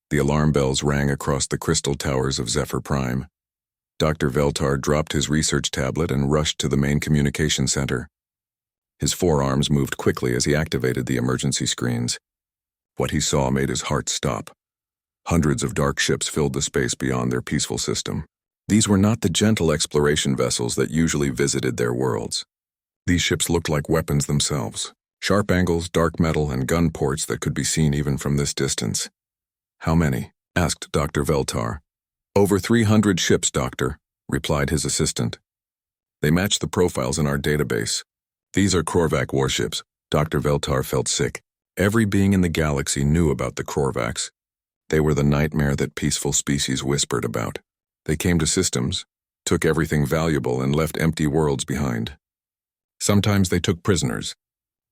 The alarm bells rang across the crystal towers of Zephyr Prime. Dr. Veltar dropped his research tablet and rushed to the main communication center. His forearms moved quickly as he activated the emergency screens. What he saw made his heart stop. Hundreds of dark ships filled the space beyond their peaceful system. These were not the gentle exploration vessels that usually visited their worlds. These ships looked like weapons themselves. Sharp angles, dark metal, and gun ports that could be seen even from this distance. "How many?" asked Dr. Veltar. "Over 300 ships, Doctor," replied his assistant. "They match the profiles in our database. These are Korvax warships." Dr. Veltar felt sick. Every being in the galaxy knew about the Korvax. They were the nightmare that peaceful species whispered about. They came to systems, took everything valuable, and left empty worlds behind. Sometimes they took prisoners.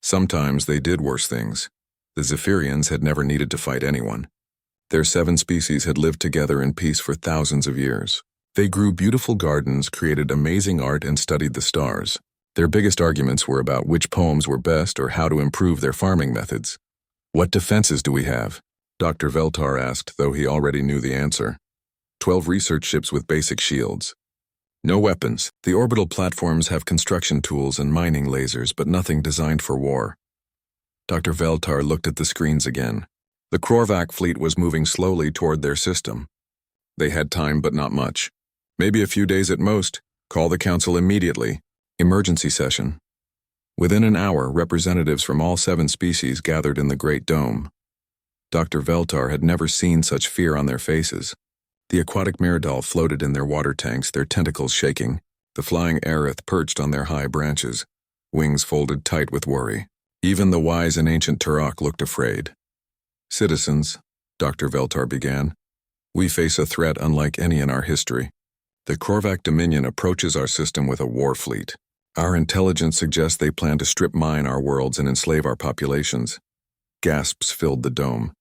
Sometimes they did worse things. The Zephyrians had never needed to fight anyone. Their 7 species had lived together in peace for thousands of years. They grew beautiful gardens, created amazing art, and studied the stars. Their biggest arguments were about which poems were best or how to improve their farming methods. "What defenses do we have?" Dr. Veltar asked, though he already knew the answer. 12 research ships with basic shields. No weapons. The orbital platforms have construction tools and mining lasers, but nothing designed for war. Dr. Veltar looked at the screens again. The Korvax fleet was moving slowly toward their system. They had time, but not much. Maybe a few days at most. Call the council immediately. Emergency session. Within an hour, representatives from all 7 species gathered in the Great Dome. Dr. Veltar had never seen such fear on their faces. The aquatic Miradol floated in their water tanks, their tentacles shaking. The flying Aerith perched on their high branches, wings folded tight with worry. Even the wise and ancient Turok looked afraid. "Citizens," Dr. Veltar began, "we face a threat unlike any in our history. The Korvax Dominion approaches our system with a war fleet. Our intelligence suggests they plan to strip mine our worlds and enslave our populations." Gasps filled the dome.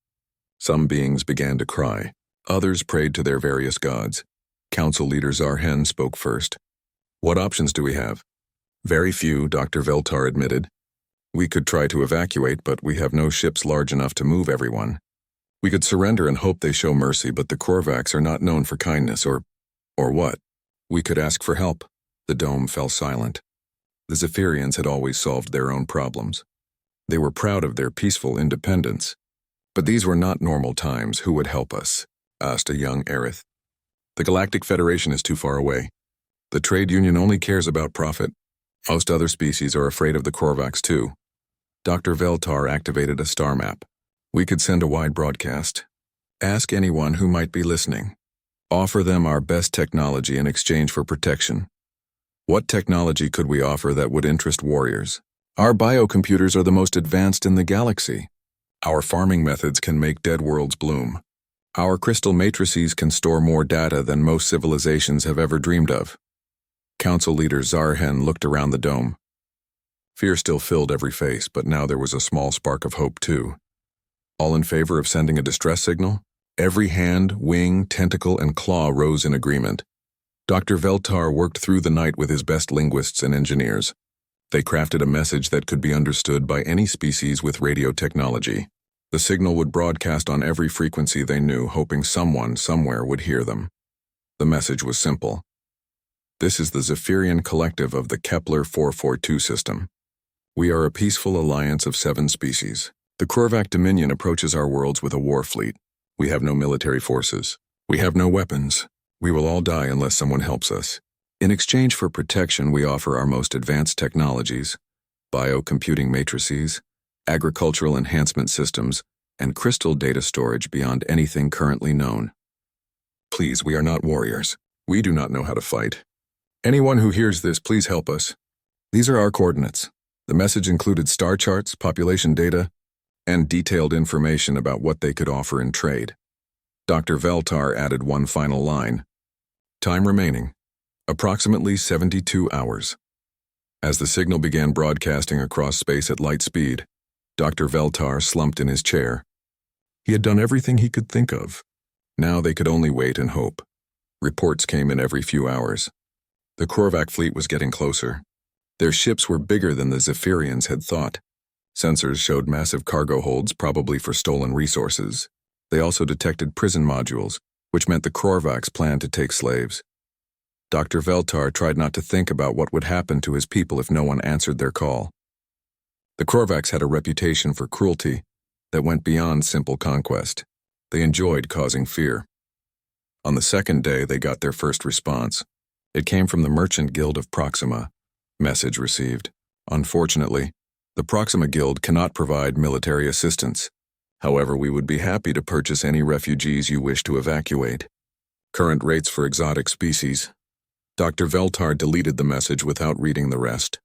Some beings began to cry. Others prayed to their various gods. Council leader Zarhen spoke first. "What options do we have?" "Very few," Dr. Veltar admitted. "We could try to evacuate, but we have no ships large enough to move everyone. We could surrender and hope they show mercy, but the Korvax are not known for kindness, or what? We could ask for help." The dome fell silent. The Zephyrians had always solved their own problems. They were proud of their peaceful independence. "But these were not normal times. Who would help us?" asked a young Aerith. "The Galactic Federation is too far away. The trade union only cares about profit. Most other species are afraid of the Korvax too." Dr. Veltar activated a star map. "We could send a wide broadcast. Ask anyone who might be listening. Offer them our best technology in exchange for protection. What technology could we offer that would interest warriors? Our biocomputers are the most advanced in the galaxy. Our farming methods can make dead worlds bloom. Our crystal matrices can store more data than most civilizations have ever dreamed of." Council leader Zarhen looked around the dome. Fear still filled every face, but now there was a small spark of hope too. "All in favor of sending a distress signal?" Every hand, wing, tentacle, and claw rose in agreement. Dr. Veltar worked through the night with his best linguists and engineers. They crafted a message that could be understood by any species with radio technology. The signal would broadcast on every frequency they knew, hoping someone, somewhere, would hear them. The message was simple. "This is the Zephyrian collective of the Kepler 442 system. We are a peaceful alliance of 7 species. The Korvax Dominion approaches our worlds with a war fleet. We have no military forces. We have no weapons. We will all die unless someone helps us. In exchange for protection, we offer our most advanced technologies, biocomputing matrices, agricultural enhancement systems, and crystal data storage beyond anything currently known. Please, we are not warriors. We do not know how to fight. Anyone who hears this, please help us. These are our coordinates." The message included star charts, population data, and detailed information about what they could offer in trade. Dr. Veltar added one final line. "Time remaining, approximately 72 hours." As the signal began broadcasting across space at light speed, Dr. Veltar slumped in his chair. He had done everything he could think of. Now they could only wait and hope. Reports came in every few hours. The Korvax fleet was getting closer. Their ships were bigger than the Zephyrians had thought. Sensors showed massive cargo holds, probably for stolen resources. They also detected prison modules, which meant the Korvax planned to take slaves. Dr. Veltar tried not to think about what would happen to his people if no one answered their call. The Korvax had a reputation for cruelty that went beyond simple conquest. They enjoyed causing fear. On the second day, they got their first response. It came from the Merchant Guild of Proxima. Message received. Unfortunately, the Proxima Guild cannot provide military assistance. However, we would be happy to purchase any refugees you wish to evacuate. Current rates for exotic species. Dr. Veltar deleted the message without reading the rest.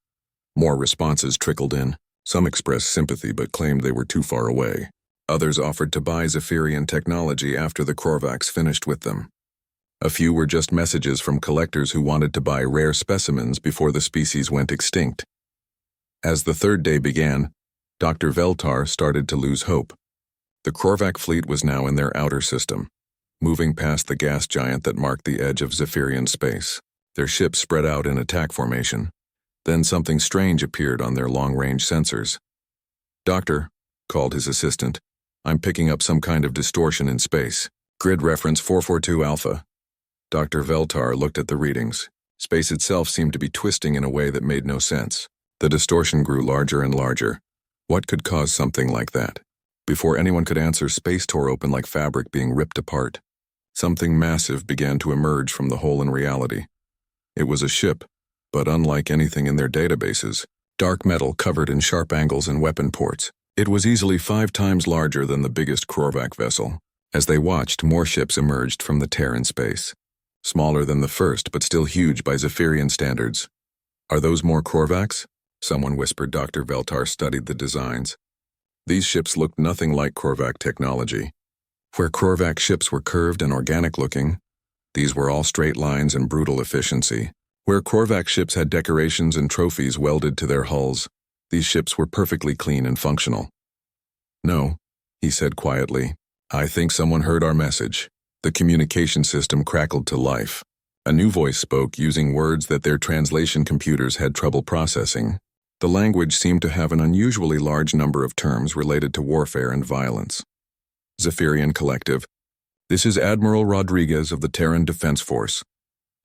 More responses trickled in. Some expressed sympathy but claimed they were too far away. Others offered to buy Zephyrian technology after the Korvax finished with them. A few were just messages from collectors who wanted to buy rare specimens before the species went extinct. As the third day began, Dr. Veltar started to lose hope. The Korvax fleet was now in their outer system, moving past the gas giant that marked the edge of Zephyrian space. Their ships spread out in attack formation. Then something strange appeared on their long-range sensors. "Doctor," called his assistant, "I'm picking up some kind of distortion in space. Grid reference 442 Alpha." Dr. Veltar looked at the readings. Space itself seemed to be twisting in a way that made no sense. The distortion grew larger and larger. What could cause something like that? Before anyone could answer, space tore open like fabric being ripped apart. Something massive began to emerge from the hole in reality. It was a ship, but unlike anything in their databases, dark metal covered in sharp angles and weapon ports. It was easily 5 times larger than the biggest Korvax vessel. As they watched, more ships emerged from the tear in space. Smaller than the first, but still huge by Zephyrian standards. "Are those more Korvax?" someone whispered. Dr. Veltar studied the designs. These ships looked nothing like Korvax technology. Where Korvax ships were curved and organic-looking, these were all straight lines and brutal efficiency. Where Korvax ships had decorations and trophies welded to their hulls, these ships were perfectly clean and functional. "No," he said quietly. "I think someone heard our message." The communication system crackled to life. A new voice spoke using words that their translation computers had trouble processing. The language seemed to have an unusually large number of terms related to warfare and violence. "Zephyrian Collective, this is Admiral Rodriguez of the Terran Defense Force.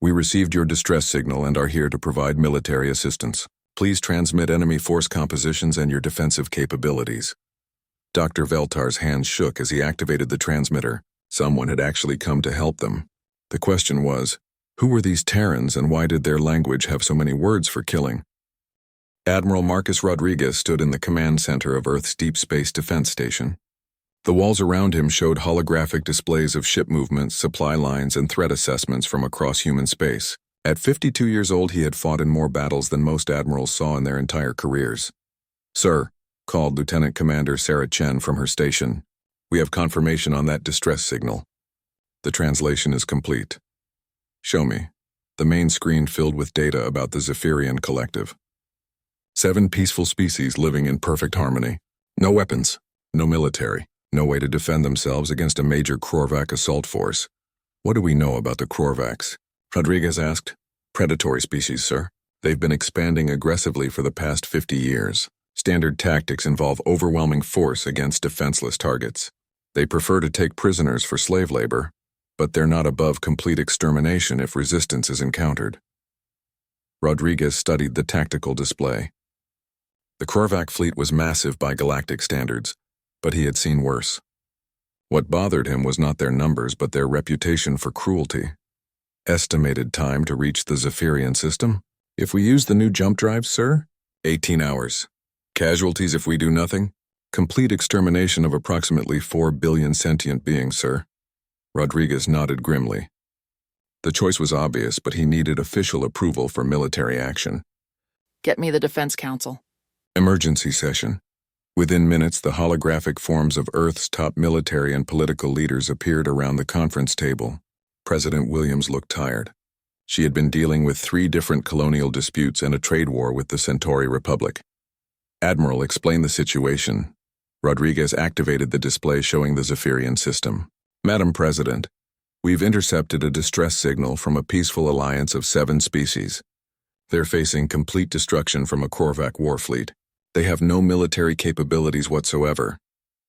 We received your distress signal and are here to provide military assistance. Please transmit enemy force compositions and your defensive capabilities." Dr. Veltar's hands shook as he activated the transmitter. Someone had actually come to help them. The question was, who were these Terrans and why did their language have so many words for killing? Admiral Marcus Rodriguez stood in the command center of Earth's Deep Space Defense Station. The walls around him showed holographic displays of ship movements, supply lines, and threat assessments from across human space. At 52 years old, he had fought in more battles than most admirals saw in their entire careers. "Sir," called Lieutenant Commander Sarah Chen from her station, "we have confirmation on that distress signal. The translation is complete." "Show me." The main screen filled with data about the Zephyrian Collective. 7 peaceful species living in perfect harmony. No weapons, no military, no way to defend themselves against a major Korvax assault force. "What do we know about the Korvax?" Rodriguez asked. "Predatory species, sir. They've been expanding aggressively for the past 50 years. Standard tactics involve overwhelming force against defenseless targets. They prefer to take prisoners for slave labor, but they're not above complete extermination if resistance is encountered." Rodriguez studied the tactical display. The Korvax fleet was massive by galactic standards, but he had seen worse. What bothered him was not their numbers but their reputation for cruelty. Estimated time to reach the Zephyrian system? "If we use the new jump drive, sir? 18 hours. Casualties if we do nothing? Complete extermination of approximately 4 billion sentient beings, sir." Rodriguez nodded grimly. The choice was obvious, but he needed official approval for military action. "Get me the Defense Council." Emergency session. Within minutes, the holographic forms of Earth's top military and political leaders appeared around the conference table. President Williams looked tired. She had been dealing with 3 different colonial disputes and a trade war with the Centauri Republic. "Admiral, explain the situation." Rodriguez activated the display showing the Zephyrian system. "Madam President, we've intercepted a distress signal from a peaceful alliance of 7 species. They're facing complete destruction from a Korvax war fleet. They have no military capabilities whatsoever.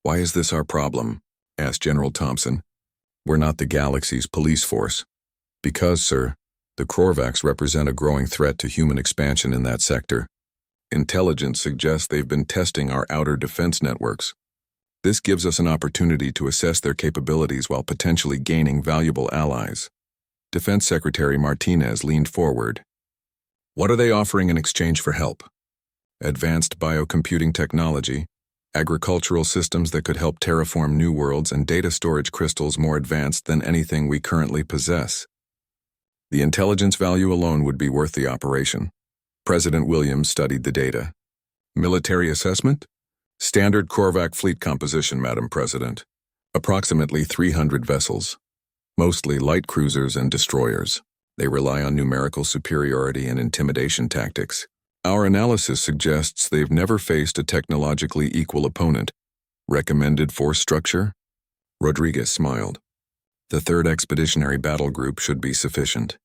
Why is this our problem?" asked General Thompson. We're not the galaxy's police force. Because, sir, the Korvax represent a growing threat to human expansion in that sector. Intelligence suggests they've been testing our outer defense networks. This gives us an opportunity to assess their capabilities while potentially gaining valuable allies. Defense Secretary Martinez leaned forward. What are they offering in exchange for help? Advanced biocomputing technology, agricultural systems that could help terraform new worlds, and data storage crystals more advanced than anything we currently possess. The intelligence value alone would be worth the operation. President Williams studied the data. Military assessment? Standard Korvax fleet composition, Madam President. Approximately 300 vessels. Mostly light cruisers and destroyers. They rely on numerical superiority and intimidation tactics. Our analysis suggests they've never faced a technologically equal opponent. Recommended force structure? Rodriguez smiled. The 3rd Expeditionary Battle Group should be sufficient.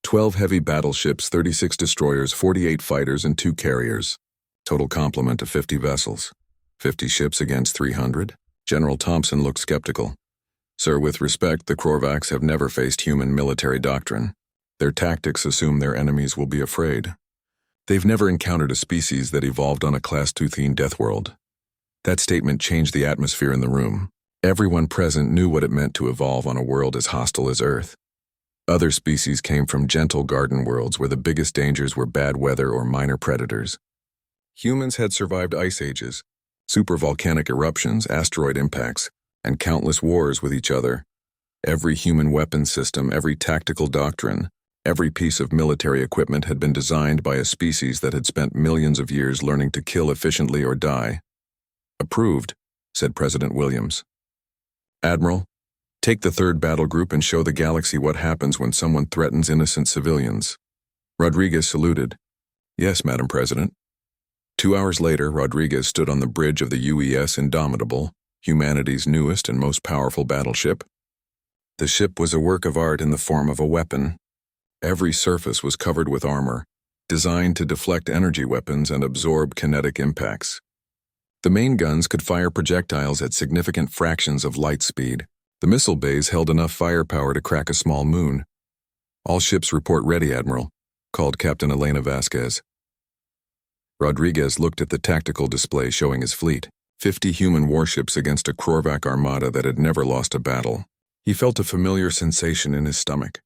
12 heavy battleships, 36 destroyers, 48 fighters, and 2 carriers. Total complement of 50 vessels. 50 ships against 300? General Thompson looked skeptical. Sir, with respect, the Korvax have never faced human military doctrine. Their tactics assume their enemies will be afraid. They've never encountered a species that evolved on a Class 2 death world. That statement changed the atmosphere in the room. Everyone present knew what it meant to evolve on a world as hostile as Earth. Other species came from gentle garden worlds where the biggest dangers were bad weather or minor predators. Humans had survived ice ages, supervolcanic eruptions, asteroid impacts, and countless wars with each other. Every human weapon system, every tactical doctrine, every piece of military equipment had been designed by a species that had spent millions of years learning to kill efficiently or die. Approved, said President Williams. Admiral, take the 3rd Battle Group and show the galaxy what happens when someone threatens innocent civilians. Rodriguez saluted. Yes, Madam President. 2 hours later, Rodriguez stood on the bridge of the UES Indomitable, humanity's newest and most powerful battleship. The ship was a work of art in the form of a weapon. Every surface was covered with armor, designed to deflect energy weapons and absorb kinetic impacts. The main guns could fire projectiles at significant fractions of light speed. The missile bays held enough firepower to crack a small moon. All ships report ready, Admiral, called Captain Elena Vasquez. Rodriguez looked at the tactical display showing his fleet, 50 human warships against a Korvax armada that had never lost a battle. He felt a familiar sensation in his stomach.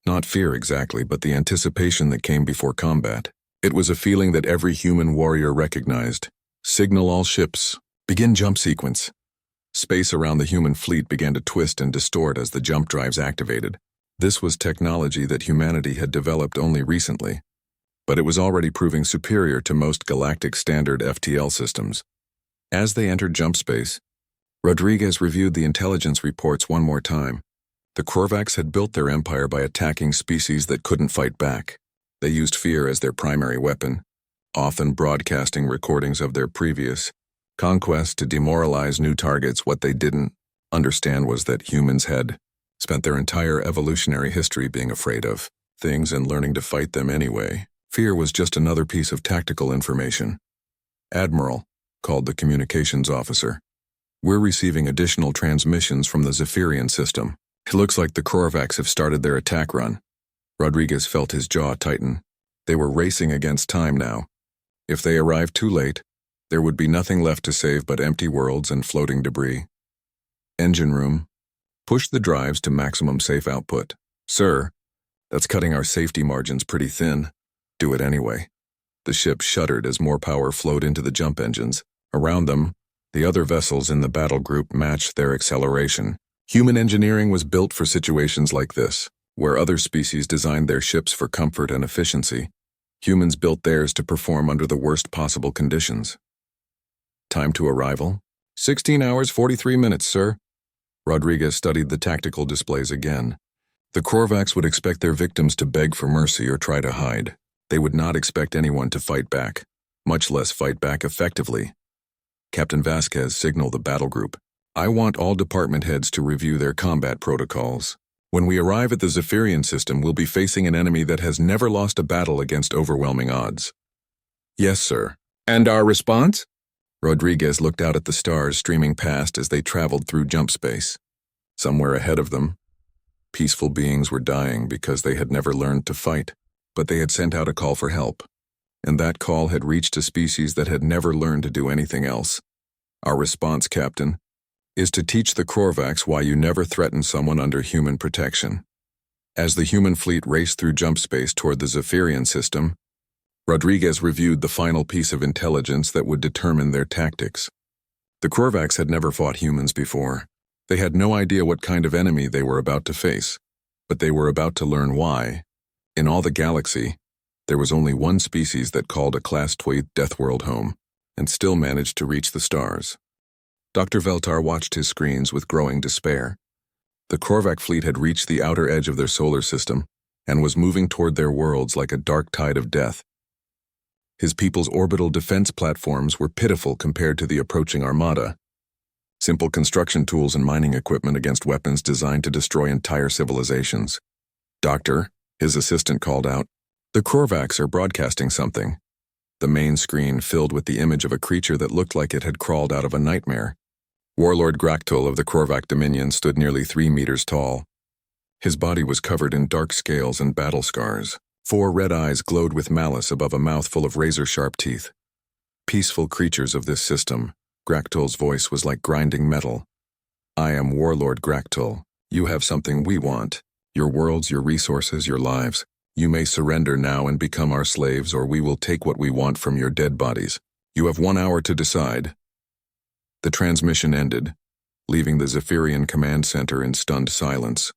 Not fear exactly, but the anticipation that came before combat. It was a feeling that every human warrior recognized. Signal all ships. Begin jump sequence. Space around the human fleet began to twist and distort as the jump drives activated. This was technology that humanity had developed only recently, but it was already proving superior to most galactic standard FTL systems. As they entered jump space, Rodriguez reviewed the intelligence reports one more time. The Korvax had built their empire by attacking species that couldn't fight back. They used fear as their primary weapon, often broadcasting recordings of their previous conquests to demoralize new targets. What they didn't understand was that humans had spent their entire evolutionary history being afraid of things and learning to fight them anyway. Fear was just another piece of tactical information. Admiral, called the communications officer. We're receiving additional transmissions from the Zephyrian system. It looks like the Korvax have started their attack run. Rodriguez felt his jaw tighten. They were racing against time now. If they arrived too late, there would be nothing left to save but empty worlds and floating debris. Engine room. Push the drives to maximum safe output. Sir, that's cutting our safety margins pretty thin. Do it anyway. The ship shuddered as more power flowed into the jump engines. Around them, the other vessels in the battle group matched their acceleration. Human engineering was built for situations like this, where other species designed their ships for comfort and efficiency. Humans built theirs to perform under the worst possible conditions. Time to arrival? 16 hours, 43 minutes, sir. Rodriguez studied the tactical displays again. The Korvax would expect their victims to beg for mercy or try to hide. They would not expect anyone to fight back, much less fight back effectively. Captain Vasquez signaled the battle group. I want all department heads to review their combat protocols. When we arrive at the Zephyrian system, we'll be facing an enemy that has never lost a battle against overwhelming odds. Yes, sir. And our response? Rodriguez looked out at the stars streaming past as they traveled through jump space. Somewhere ahead of them, peaceful beings were dying because they had never learned to fight, but they had sent out a call for help. And that call had reached a species that had never learned to do anything else. Our response, Captain, is to teach the Korvax why you never threaten someone under human protection. As the human fleet raced through jump space toward the Zephyrian system, Rodriguez reviewed the final piece of intelligence that would determine their tactics. The Korvax had never fought humans before. They had no idea what kind of enemy they were about to face, but they were about to learn why. In all the galaxy, there was only one species that called a Class 2 Deathworld home, and still managed to reach the stars. Dr. Veltar watched his screens with growing despair. The Korvac fleet had reached the outer edge of their solar system and was moving toward their worlds like a dark tide of death. His people's orbital defense platforms were pitiful compared to the approaching armada. Simple construction tools and mining equipment against weapons designed to destroy entire civilizations. "Doctor," his assistant called out, "the Korvax are broadcasting something." The main screen filled with the image of a creature that looked like it had crawled out of a nightmare. Warlord Graktul of the Korvac Dominion stood nearly 3 meters tall. His body was covered in dark scales and battle scars. 4 red eyes glowed with malice above a mouth full of razor-sharp teeth. "Peaceful creatures of this system," Graktul's voice was like grinding metal. "I am Warlord Graktul. You have something we want. Your worlds, your resources, your lives. You may surrender now and become our slaves, or we will take what we want from your dead bodies. You have 1 hour to decide." The transmission ended, leaving the Zephyrian command center in stunned silence.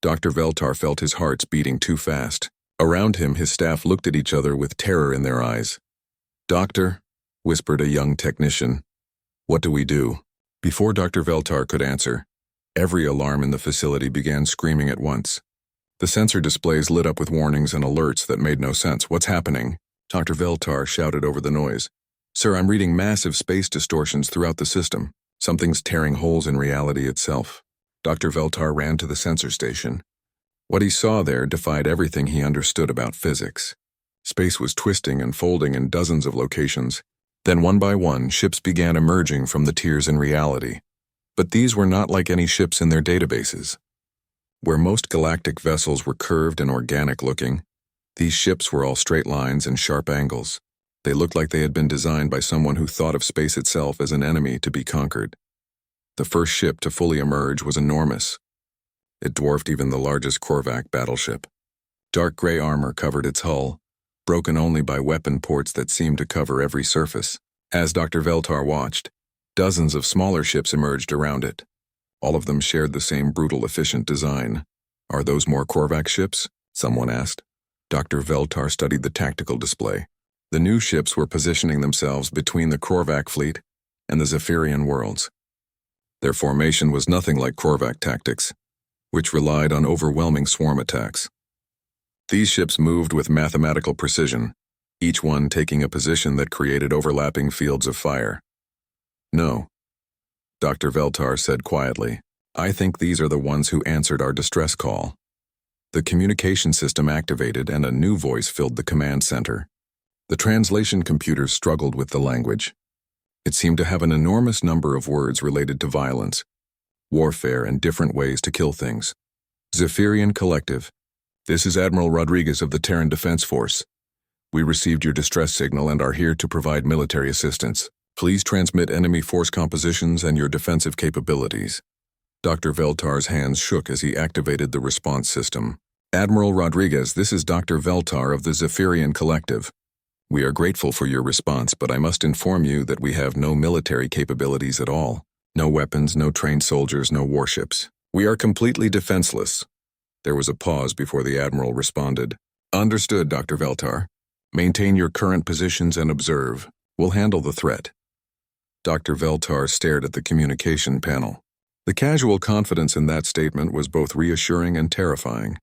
Dr. Veltar felt his hearts beating too fast. Around him, his staff looked at each other with terror in their eyes. "Doctor," whispered a young technician, "what do we do?" Before Dr. Veltar could answer, every alarm in the facility began screaming at once. The sensor displays lit up with warnings and alerts that made no sense. "What's happening?" Dr. Veltar shouted over the noise. "Sir, I'm reading massive space distortions throughout the system. Something's tearing holes in reality itself." Dr. Veltar ran to the sensor station. What he saw there defied everything he understood about physics. Space was twisting and folding in dozens of locations. Then one by one, ships began emerging from the tears in reality. But these were not like any ships in their databases. Where most galactic vessels were curved and organic-looking, these ships were all straight lines and sharp angles. They looked like they had been designed by someone who thought of space itself as an enemy to be conquered. The first ship to fully emerge was enormous. It dwarfed even the largest Korvac battleship. Dark gray armor covered its hull, broken only by weapon ports that seemed to cover every surface. As Dr. Veltar watched, dozens of smaller ships emerged around it. All of them shared the same brutal, efficient design. "Are those more Korvac ships?" someone asked. Dr. Veltar studied the tactical display. The new ships were positioning themselves between the Korvac fleet and the Zephyrian worlds. Their formation was nothing like Korvac tactics, which relied on overwhelming swarm attacks. These ships moved with mathematical precision, each one taking a position that created overlapping fields of fire. "No," Dr. Veltar said quietly. "I think these are the ones who answered our distress call." The communication system activated and a new voice filled the command center. The translation computers struggled with the language. It seemed to have an enormous number of words related to violence, warfare, and different ways to kill things. "Zephyrian Collective, this is Admiral Rodriguez of the Terran Defense Force. We received your distress signal and are here to provide military assistance. Please transmit enemy force compositions and your defensive capabilities." Dr. Veltar's hands shook as he activated the response system. "Admiral Rodriguez, this is Dr. Veltar of the Zephyrian Collective. We are grateful for your response, but I must inform you that we have no military capabilities at all. No weapons, no trained soldiers, no warships. We are completely defenseless." There was a pause before the Admiral responded. "Understood, Dr. Veltar. Maintain your current positions and observe. We'll handle the threat." Dr. Veltar stared at the communication panel. The casual confidence in that statement was both reassuring and terrifying.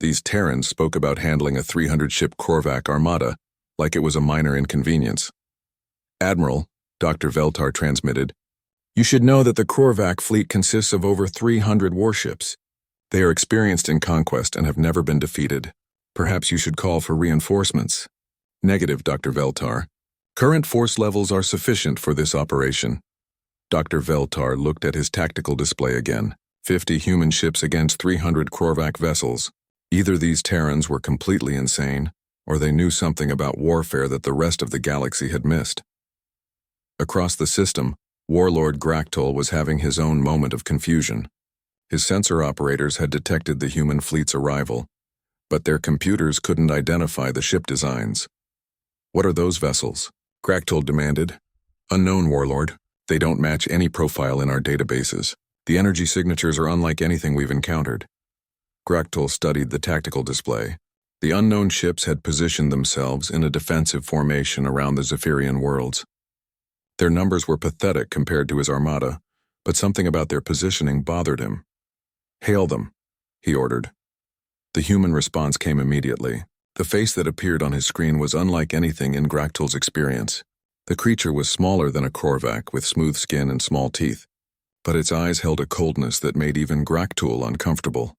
These Terrans spoke about handling a 300-ship Korvac armada like it was a minor inconvenience. "Admiral," Dr. Veltar transmitted, "you should know that the Korvac fleet consists of over 300 warships. They are experienced in conquest and have never been defeated. Perhaps you should call for reinforcements." "Negative, Dr. Veltar. Current force levels are sufficient for this operation. Dr. Veltar looked at his tactical display again. 50 human ships against 300 Korvac vessels. Either these Terrans were completely insane, or they knew something about warfare that the rest of the galaxy had missed. Across the system, Warlord Graktol was having his own moment of confusion. His sensor operators had detected the human fleet's arrival, but their computers couldn't identify the ship designs. "What are those vessels?" Graktol demanded. "Unknown, Warlord. They don't match any profile in our databases. The energy signatures are unlike anything we've encountered." Graktol studied the tactical display. The unknown ships had positioned themselves in a defensive formation around the Zephyrian worlds. Their numbers were pathetic compared to his armada, but something about their positioning bothered him. "Hail them," he ordered. The human response came immediately. The face that appeared on his screen was unlike anything in Graktol's experience. The creature was smaller than a Korvac with smooth skin and small teeth, but its eyes held a coldness that made even Graktol uncomfortable.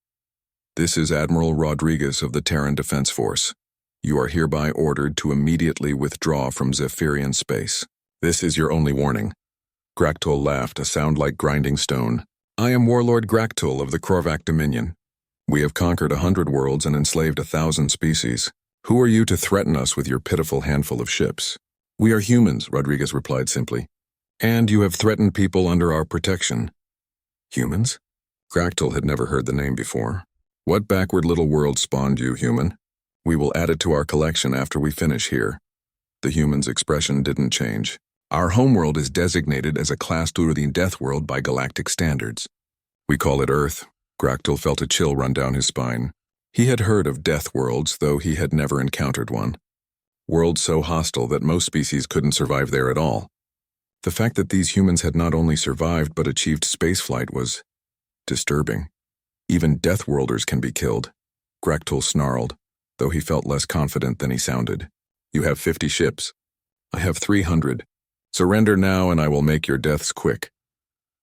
"This is Admiral Rodriguez of the Terran Defense Force. You are hereby ordered to immediately withdraw from Zephyrian space. This is your only warning." Graktol laughed, a sound like grinding stone. "I am Warlord Graktol of the Korvac Dominion. We have conquered 100 worlds and enslaved 1,000 species. Who are you to threaten us with your pitiful handful of ships?" "We are humans," Rodriguez replied simply. "And you have threatened people under our protection." "Humans?" Graktol had never heard the name before. "What backward little world spawned you, human? We will add it to our collection after we finish here." The human's expression didn't change. "Our homeworld is designated as a Class 2 Deathworld by galactic standards. We call it Earth." Graktol felt a chill run down his spine. He had heard of Deathworlds, though he had never encountered one. Worlds so hostile that most species couldn't survive there at all. The fact that these humans had not only survived but achieved spaceflight was disturbing. "Even Deathworlders can be killed," Graktol snarled, though he felt less confident than he sounded. "You have 50 ships. I have 300. Surrender now and I will make your deaths quick."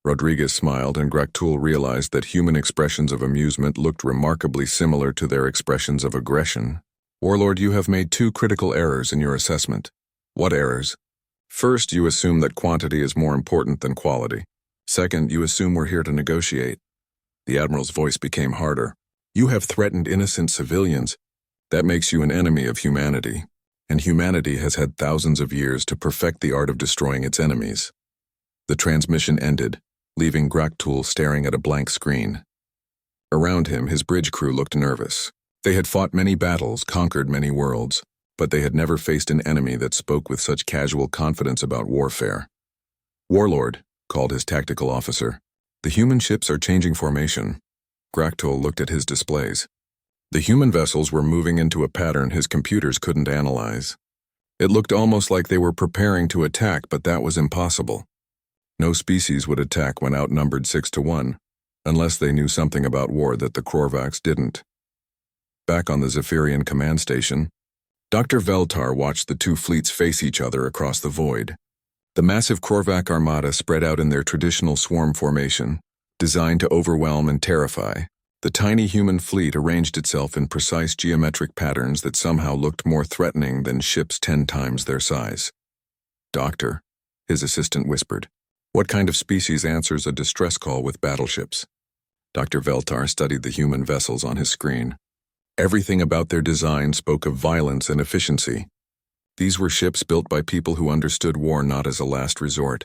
Rodriguez smiled, and Graktol realized that human expressions of amusement looked remarkably similar to their expressions of aggression. "Warlord, you have made 2 critical errors in your assessment." "What errors?" "First, you assume that quantity is more important than quality. Second, you assume we're here to negotiate." The Admiral's voice became harder. "You have threatened innocent civilians. That makes you an enemy of humanity. And humanity has had thousands of years to perfect the art of destroying its enemies." The transmission ended, leaving Graktol staring at a blank screen. Around him, his bridge crew looked nervous. They had fought many battles, conquered many worlds, but they had never faced an enemy that spoke with such casual confidence about warfare. "Warlord," called his tactical officer, "the human ships are changing formation." Graktol looked at his displays. The human vessels were moving into a pattern his computers couldn't analyze. It looked almost like they were preparing to attack, but that was impossible. No species would attack when outnumbered 6-1, unless they knew something about war that the Korvacs didn't. Back on the Zephyrian command station, Dr. Veltar watched the 2 fleets face each other across the void. The massive Korvac armada spread out in their traditional swarm formation, designed to overwhelm and terrify. The tiny human fleet arranged itself in precise geometric patterns that somehow looked more threatening than ships 10 times their size. "Doctor," his assistant whispered, "what kind of species answers a distress call with battleships?" Dr. Veltar studied the human vessels on his screen. Everything about their design spoke of violence and efficiency. These were ships built by people who understood war not as a last resort,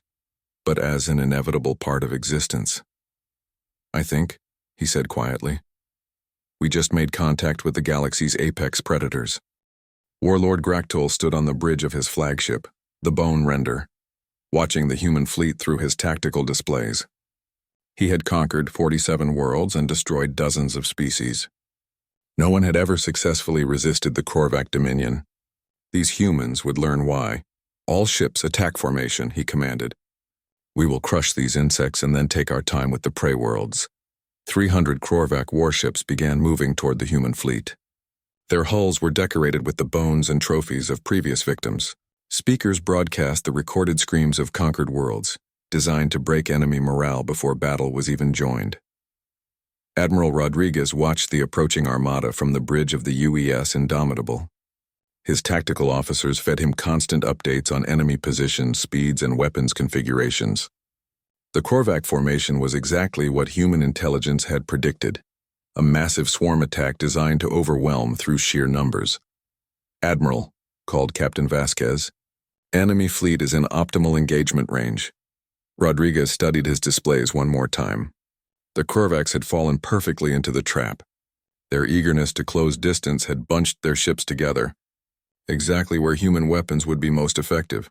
but as an inevitable part of existence. "I think," he said quietly, "we just made contact with the galaxy's apex predators." Warlord Graktol stood on the bridge of his flagship, the Bone Render, watching the human fleet through his tactical displays. He had conquered 47 worlds and destroyed dozens of species. No one had ever successfully resisted the Korvac Dominion. These humans would learn why. "All ships attack formation," he commanded. "We will crush these insects and then take our time with the prey worlds." 300 Korvac warships began moving toward the human fleet. Their hulls were decorated with the bones and trophies of previous victims. Speakers broadcast the recorded screams of conquered worlds, designed to break enemy morale before battle was even joined. Admiral Rodriguez watched the approaching armada from the bridge of the UES Indomitable. His tactical officers fed him constant updates on enemy positions, speeds, and weapons configurations. The Korvac formation was exactly what human intelligence had predicted, a massive swarm attack designed to overwhelm through sheer numbers. "Admiral," called Captain Vasquez, "enemy fleet is in optimal engagement range." Rodriguez studied his displays one more time. The Korvacs had fallen perfectly into the trap. Their eagerness to close distance had bunched their ships together, exactly where human weapons would be most effective.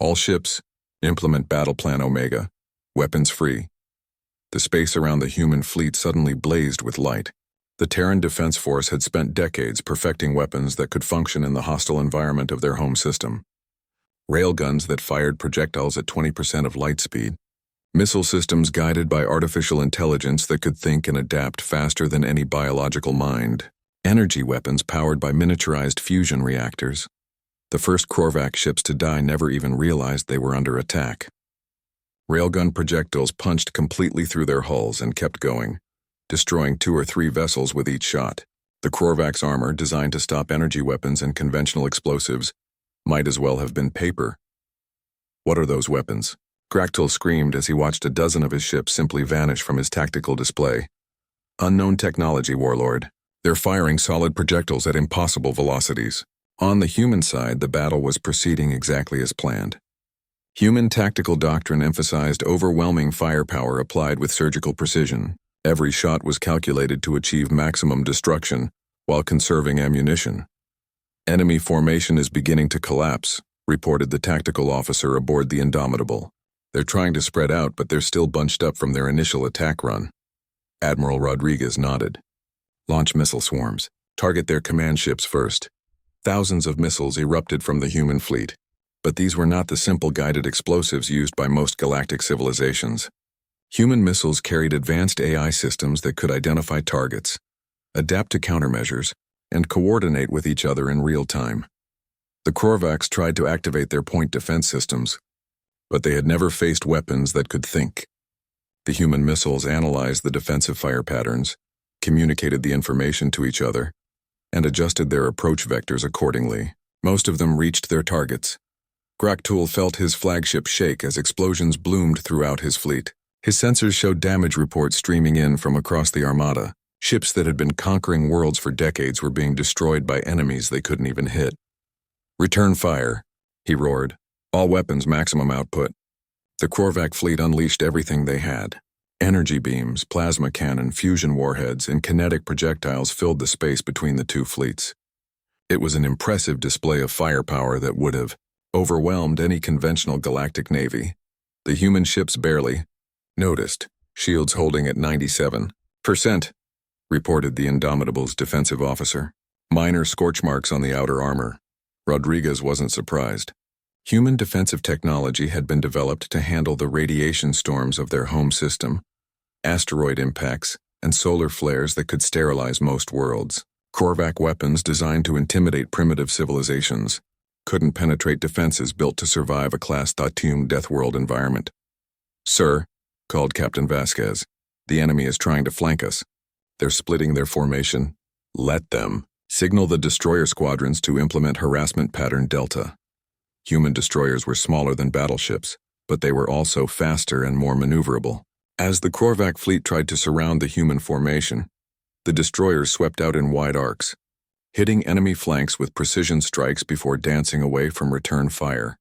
"All ships, implement Battle Plan Omega. Weapons free." The space around the human fleet suddenly blazed with light. The Terran Defense Force had spent decades perfecting weapons that could function in the hostile environment of their home system. Railguns that fired projectiles at 20% of light speed. Missile systems guided by artificial intelligence that could think and adapt faster than any biological mind. Energy weapons powered by miniaturized fusion reactors. The first Korvac ships to die never even realized they were under attack. Railgun projectiles punched completely through their hulls and kept going, destroying 2 or 3 vessels with each shot. The Korvac's armor, designed to stop energy weapons and conventional explosives, might as well have been paper. "What are those weapons?" Gractul screamed as he watched a dozen of his ships simply vanish from his tactical display. "Unknown technology, Warlord. They're firing solid projectiles at impossible velocities." On the human side, the battle was proceeding exactly as planned. Human tactical doctrine emphasized overwhelming firepower applied with surgical precision. Every shot was calculated to achieve maximum destruction while conserving ammunition. "Enemy formation is beginning to collapse," reported the tactical officer aboard the Indomitable. "They're trying to spread out, but they're still bunched up from their initial attack run." Admiral Rodriguez nodded. "Launch missile swarms. Target their command ships first." Thousands of missiles erupted from the human fleet. But these were not the simple guided explosives used by most galactic civilizations. Human missiles carried advanced AI systems that could identify targets, adapt to countermeasures, and coordinate with each other in real time. The Korvacs tried to activate their point defense systems, but they had never faced weapons that could think. The human missiles analyzed the defensive fire patterns, communicated the information to each other, and adjusted their approach vectors accordingly. Most of them reached their targets. Gractul felt his flagship shake as explosions bloomed throughout his fleet. His sensors showed damage reports streaming in from across the Armada. Ships that had been conquering worlds for decades were being destroyed by enemies they couldn't even hit. "Return fire," he roared. "All weapons maximum output." The Korvac fleet unleashed everything they had. Energy beams, plasma cannon, fusion warheads, and kinetic projectiles filled the space between the two fleets. It was an impressive display of firepower that would have overwhelmed any conventional galactic navy. The human ships barely noticed, shields holding at 97%, reported the Indomitable's defensive officer. Minor scorch marks on the outer armor. Rodriguez wasn't surprised. Human defensive technology had been developed to handle the radiation storms of their home system, asteroid impacts, and solar flares that could sterilize most worlds. Korvac weapons designed to intimidate primitive civilizations couldn't penetrate defenses built to survive a Class Datum Deathworld environment. "Sir," called Captain Vasquez, "the enemy is trying to flank us. They're splitting their formation. Let them. Signal the destroyer squadrons to implement harassment pattern Delta." Human destroyers were smaller than battleships, but they were also faster and more maneuverable. As the Korvac fleet tried to surround the human formation, the destroyers swept out in wide arcs, hitting enemy flanks with precision strikes before dancing away from return fire.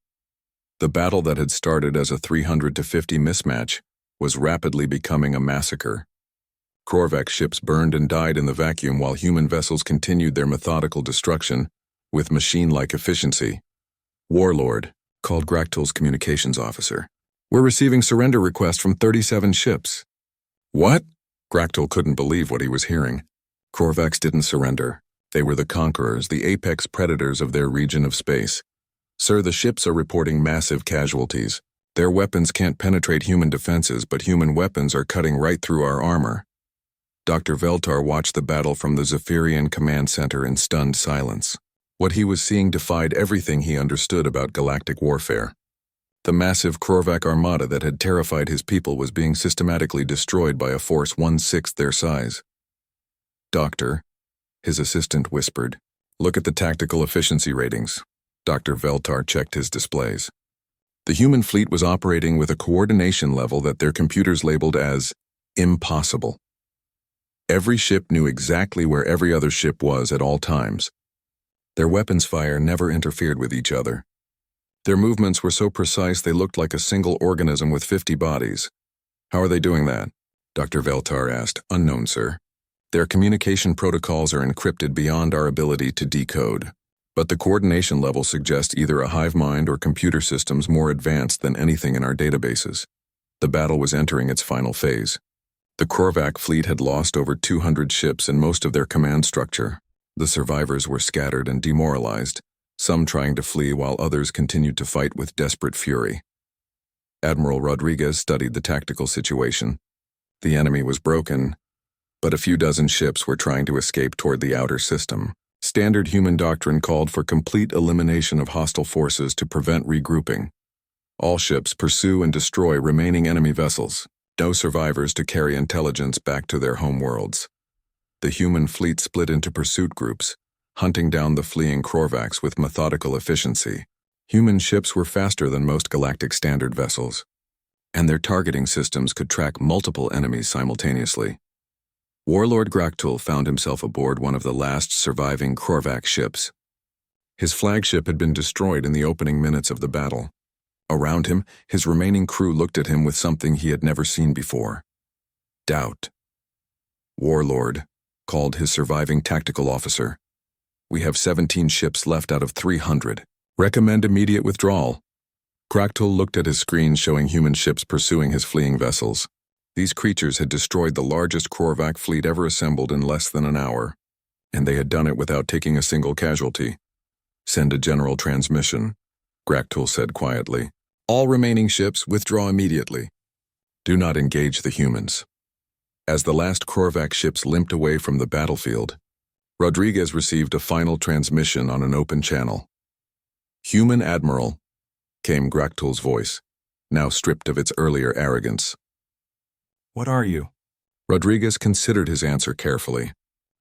The battle that had started as a 300-50 mismatch was rapidly becoming a massacre. Korvac ships burned and died in the vacuum while human vessels continued their methodical destruction with machine-like efficiency. "Warlord," called Gractul's communications officer. "We're receiving surrender requests from 37 ships." "What?" Gractul couldn't believe what he was hearing. Korvacs didn't surrender. They were the conquerors, the apex predators of their region of space. "Sir, the ships are reporting massive casualties. Their weapons can't penetrate human defenses, but human weapons are cutting right through our armor." Dr. Veltar watched the battle from the Zephyrian command center in stunned silence. What he was seeing defied everything he understood about galactic warfare. The massive Korvac armada that had terrified his people was being systematically destroyed by a force 1/6 their size. "Doctor," his assistant whispered, Look at the tactical efficiency ratings. Dr. Veltar checked his displays. The human fleet was operating with a coordination level that their computers labeled as impossible. Every ship knew exactly where every other ship was at all times. Their weapons fire never interfered with each other. Their movements were so precise they looked like a single organism with 50 bodies. How are they doing that? Dr. Veltar asked. Unknown, sir. Their communication protocols are encrypted beyond our ability to decode. But the coordination level suggests either a hive mind or computer systems more advanced than anything in our databases. The battle was entering its final phase. The Korvac fleet had lost over 200 ships and most of their command structure. The survivors were scattered and demoralized, some trying to flee while others continued to fight with desperate fury. Admiral Rodriguez studied the tactical situation. The enemy was broken, but a few dozen ships were trying to escape toward the outer system. Standard human doctrine called for complete elimination of hostile forces to prevent regrouping. All ships pursue and destroy remaining enemy vessels. No survivors to carry intelligence back to their homeworlds. The human fleet split into pursuit groups, hunting down the fleeing Korvacs with methodical efficiency. Human ships were faster than most galactic standard vessels, and their targeting systems could track multiple enemies simultaneously. Warlord Graktul found himself aboard one of the last surviving Korvac ships. His flagship had been destroyed in the opening minutes of the battle. Around him, his remaining crew looked at him with something he had never seen before. Doubt. Warlord called his surviving tactical officer. We have 17 ships left out of 300. Recommend immediate withdrawal. Graktul looked at his screen showing human ships pursuing his fleeing vessels. These creatures had destroyed the largest Korvac fleet ever assembled in less than an hour, and they had done it without taking a single casualty. Send a general transmission, Graktul said quietly. All remaining ships withdraw immediately. Do not engage the humans. As the last Korvac ships limped away from the battlefield, Rodriguez received a final transmission on an open channel. Human Admiral, came Graktul's voice, now stripped of its earlier arrogance. What are you? Rodriguez considered his answer carefully.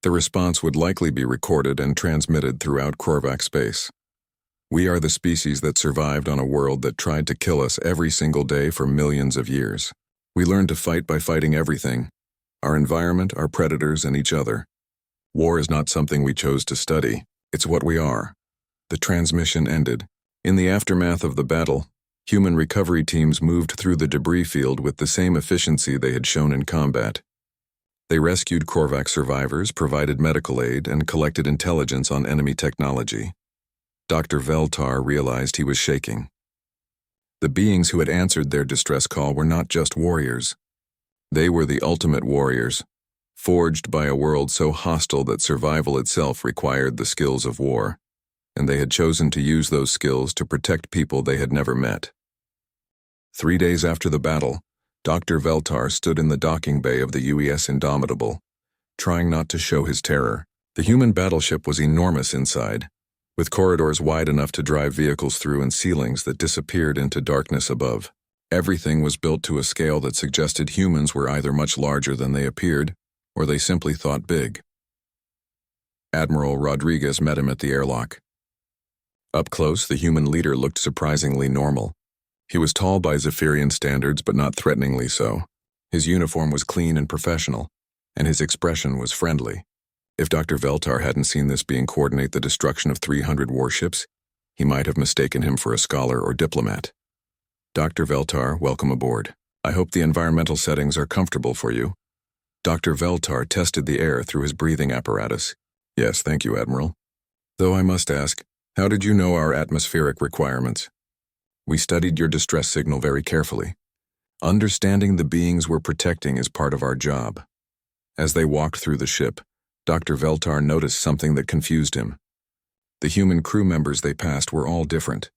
The response would likely be recorded and transmitted throughout Korvac space. We are the species that survived on a world that tried to kill us every single day for millions of years. We learned to fight by fighting everything. Our environment, our predators, and each other. War is not something we chose to study. It's what we are. The transmission ended. In the aftermath of the battle, human recovery teams moved through the debris field with the same efficiency they had shown in combat. They rescued Korvac survivors, provided medical aid, and collected intelligence on enemy technology. Dr. Veltar realized he was shaking. The beings who had answered their distress call were not just warriors. They were the ultimate warriors, forged by a world so hostile that survival itself required the skills of war, and they had chosen to use those skills to protect people they had never met. 3 days after the battle, Dr. Veltar stood in the docking bay of the UES Indomitable, trying not to show his terror. The human battleship was enormous inside, with corridors wide enough to drive vehicles through and ceilings that disappeared into darkness above. Everything was built to a scale that suggested humans were either much larger than they appeared, or they simply thought big. Admiral Rodriguez met him at the airlock. Up close, the human leader looked surprisingly normal. He was tall by Zephyrian standards, but not threateningly so. His uniform was clean and professional, and his expression was friendly. If Dr. Veltar hadn't seen this being coordinate the destruction of 300 warships, he might have mistaken him for a scholar or diplomat. Dr. Veltar, welcome aboard. I hope the environmental settings are comfortable for you. Dr. Veltar tested the air through his breathing apparatus. Yes, thank you, Admiral. Though I must ask, how did you know our atmospheric requirements? We studied your distress signal very carefully. Understanding the beings we're protecting is part of our job. As they walked through the ship, Dr. Veltar noticed something that confused him. The human crew members they passed were all different.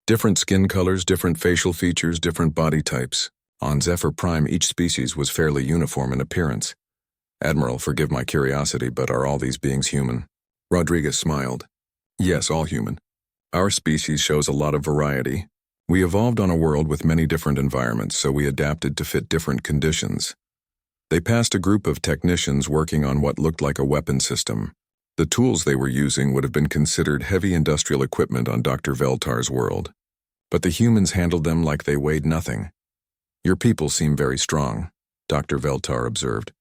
Different skin colors, different facial features, different body types. On Zephyr Prime, each species was fairly uniform in appearance. Admiral, forgive my curiosity, but are all these beings human? Rodriguez smiled. Yes, all human. Our species shows a lot of variety. We evolved on a world with many different environments, so we adapted to fit different conditions. They passed a group of technicians working on what looked like a weapon system. The tools they were using would have been considered heavy industrial equipment on Dr. Veltar's world. But the humans handled them like they weighed nothing. Your people seem very strong, Dr. Veltar observed.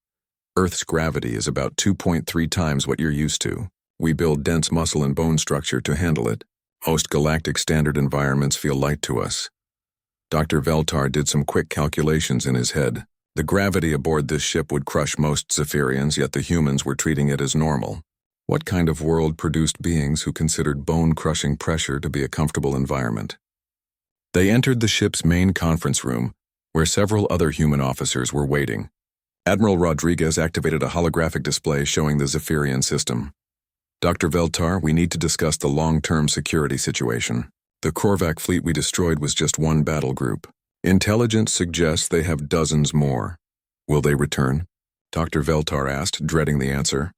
Earth's gravity is about 2.3 times what you're used to. We build dense muscle and bone structure to handle it. Most galactic standard environments feel light to us. Dr. Veltar did some quick calculations in his head. The gravity aboard this ship would crush most Zephyrians, yet the humans were treating it as normal. What kind of world produced beings who considered bone-crushing pressure to be a comfortable environment? They entered the ship's main conference room, where several other human officers were waiting. Admiral Rodriguez activated a holographic display showing the Zephyrian system. Dr. Veltar, we need to discuss the long-term security situation. The Korvac fleet we destroyed was just one battle group. Intelligence suggests they have dozens more. Will they return? Dr. Veltar asked, dreading the answer.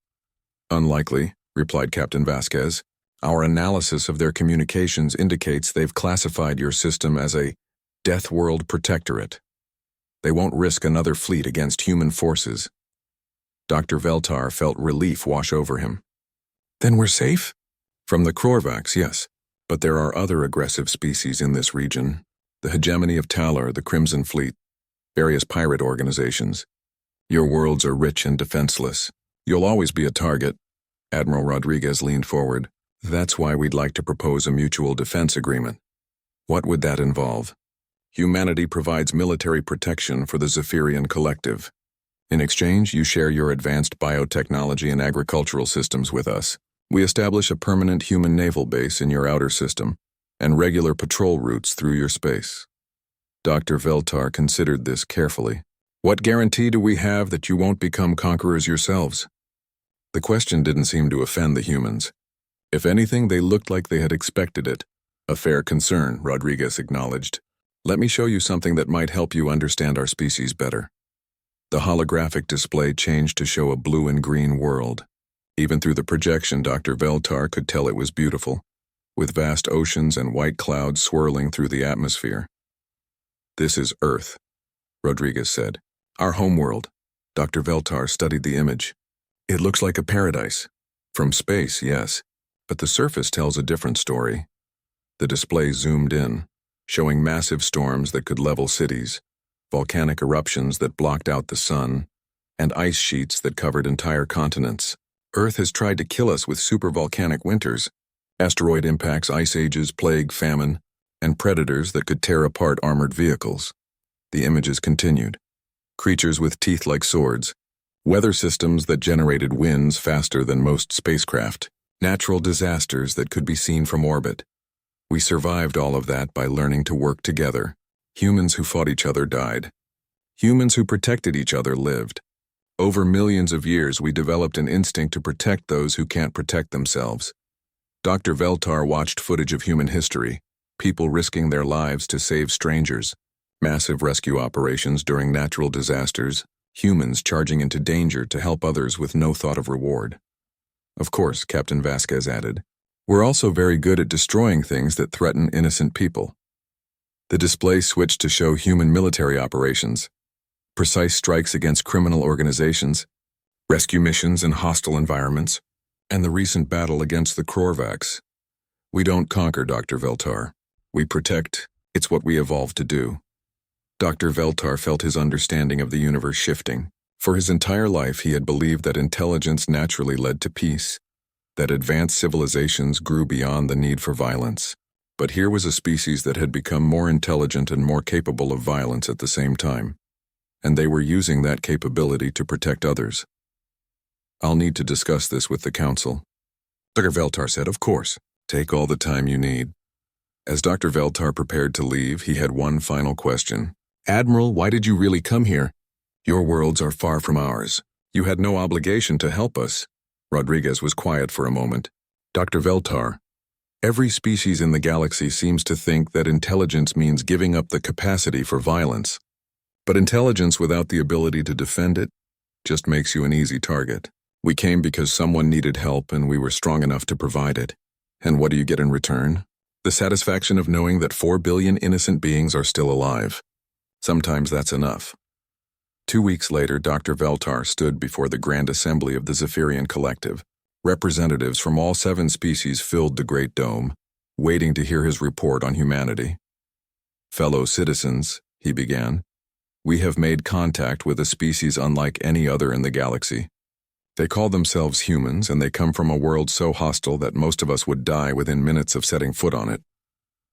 Unlikely, replied Captain Vasquez. Our analysis of their communications indicates they've classified your system as a Deathworld protectorate. They won't risk another fleet against human forces. Dr. Veltar felt relief wash over him. Then we're safe? From the Korvacs, yes. But there are other aggressive species in this region. The hegemony of Talar, the Crimson Fleet, various pirate organizations. Your worlds are rich and defenseless. You'll always be a target. Admiral Rodriguez leaned forward. That's why we'd like to propose a mutual defense agreement. What would that involve? Humanity provides military protection for the Zephyrian collective. In exchange, you share your advanced biotechnology and agricultural systems with us. We establish a permanent human naval base in your outer system and regular patrol routes through your space. Dr. Veltar considered this carefully. What guarantee do we have that you won't become conquerors yourselves? The question didn't seem to offend the humans. If anything, they looked like they had expected it. A fair concern, Rodriguez acknowledged. Let me show you something that might help you understand our species better. The holographic display changed to show a blue and green world. Even through the projection, Dr. Veltar could tell it was beautiful, with vast oceans and white clouds swirling through the atmosphere. This is Earth, Rodriguez said. Our homeworld. Dr. Veltar studied the image. It looks like a paradise. From space, yes, but the surface tells a different story. The display zoomed in, showing massive storms that could level cities, volcanic eruptions that blocked out the sun, and ice sheets that covered entire continents. Earth has tried to kill us with supervolcanic winters, asteroid impacts, ice ages, plague, famine, and predators that could tear apart armored vehicles. The images continued. Creatures with teeth like swords, weather systems that generated winds faster than most spacecraft, natural disasters that could be seen from orbit. We survived all of that by learning to work together. Humans who fought each other died. Humans who protected each other lived. Over millions of years, we developed an instinct to protect those who can't protect themselves. Dr. Veltar watched footage of human history, people risking their lives to save strangers, massive rescue operations during natural disasters, humans charging into danger to help others with no thought of reward. Of course, Captain Vasquez added, we're also very good at destroying things that threaten innocent people. The display switched to show human military operations, precise strikes against criminal organizations, rescue missions in hostile environments, and the recent battle against the Korvacs. We don't conquer, Dr. Veltar. We protect. It's what we evolved to do. Dr. Veltar felt his understanding of the universe shifting. For his entire life, he had believed that intelligence naturally led to peace, that advanced civilizations grew beyond the need for violence. But here was a species that had become more intelligent and more capable of violence at the same time. And they were using that capability to protect others. I'll need to discuss this with the Council. Dr. Veltar said, of course. Take all the time you need. As Dr. Veltar prepared to leave, he had one final question. Admiral, why did you really come here? Your worlds are far from ours. You had no obligation to help us. Rodriguez was quiet for a moment. Dr. Veltar, every species in the galaxy seems to think that intelligence means giving up the capacity for violence. But intelligence without the ability to defend it just makes you an easy target. We came because someone needed help and we were strong enough to provide it. And what do you get in return? The satisfaction of knowing that 4 billion innocent beings are still alive. Sometimes that's enough. 2 weeks later, Dr. Veltar stood before the Grand Assembly of the Zephyrian Collective. Representatives from all 7 species filled the Great Dome, waiting to hear his report on humanity. "Fellow citizens," he began, "we have made contact with a species unlike any other in the galaxy. They call themselves humans, and they come from a world so hostile that most of us would die within minutes of setting foot on it."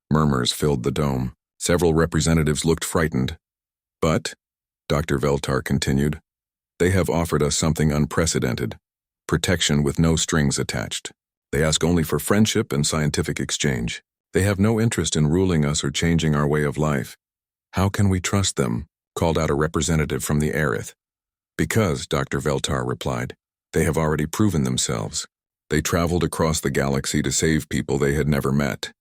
Murmurs filled the dome. Several representatives looked frightened. "But," Dr. Veltar continued, "they have offered us something unprecedented, protection with no strings attached. They ask only for friendship and scientific exchange. They have no interest in ruling us or changing our way of life." "How can we trust them?" called out a representative from the Aerith. "Because," Dr. Veltar replied, "they have already proven themselves. They traveled across the galaxy to save people they had never met.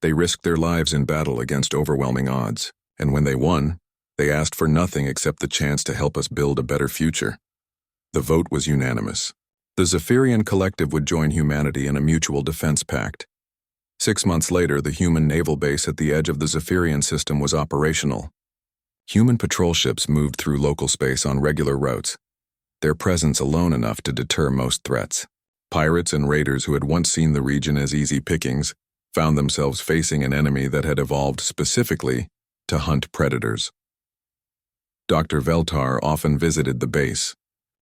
They risked their lives in battle against overwhelming odds, and when they won, they asked for nothing except the chance to help us build a better future." The vote was unanimous. The Zephyrian Collective would join humanity in a mutual defense pact. 6 months later, the human naval base at the edge of the Zephyrian system was operational. Human patrol ships moved through local space on regular routes, their presence alone enough to deter most threats. Pirates and raiders who had once seen the region as easy pickings found themselves facing an enemy that had evolved specifically to hunt predators. Dr. Veltar often visited the base,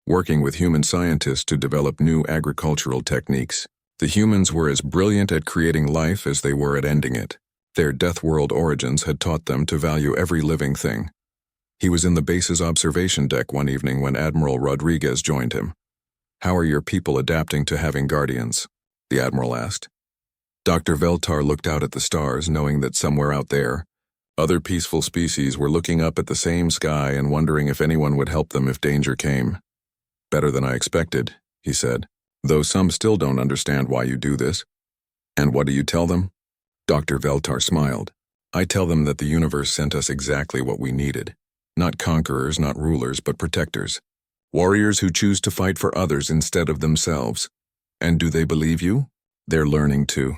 working with human scientists to develop new agricultural techniques. The humans were as brilliant at creating life as they were at ending it. Their Deathworld origins had taught them to value every living thing. He was in the base's observation deck one evening when Admiral Rodriguez joined him. "How are your people adapting to having guardians?" the Admiral asked. Dr. Veltar looked out at the stars, knowing that somewhere out there, other peaceful species were looking up at the same sky and wondering if anyone would help them if danger came. "Better than I expected," he said, "though some still don't understand why you do this." "And what do you tell them?" Dr. Veltar smiled. "I tell them that the universe sent us exactly what we needed. Not conquerors, not rulers, but protectors. Warriors who choose to fight for others instead of themselves. And do they believe you? They're learning to.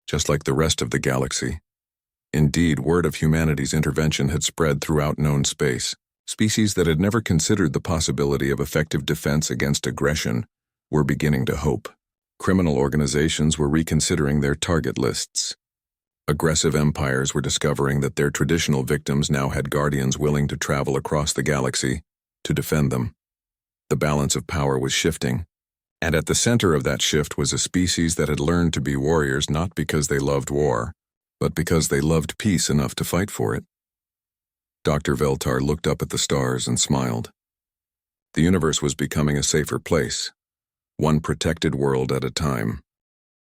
Just like the rest of the galaxy. Indeed, word of humanity's intervention had spread throughout known space. Species that had never considered the possibility of effective defense against aggression were beginning to hope. Criminal organizations were reconsidering their target lists. Aggressive empires were discovering that their traditional victims now had guardians willing to travel across the galaxy to defend them. The balance of power was shifting, and at the center of that shift was a species that had learned to be warriors not because they loved war, but because they loved peace enough to fight for it. Dr. Veltar looked up at the stars and smiled. The universe was becoming a safer place, one protected world at a time.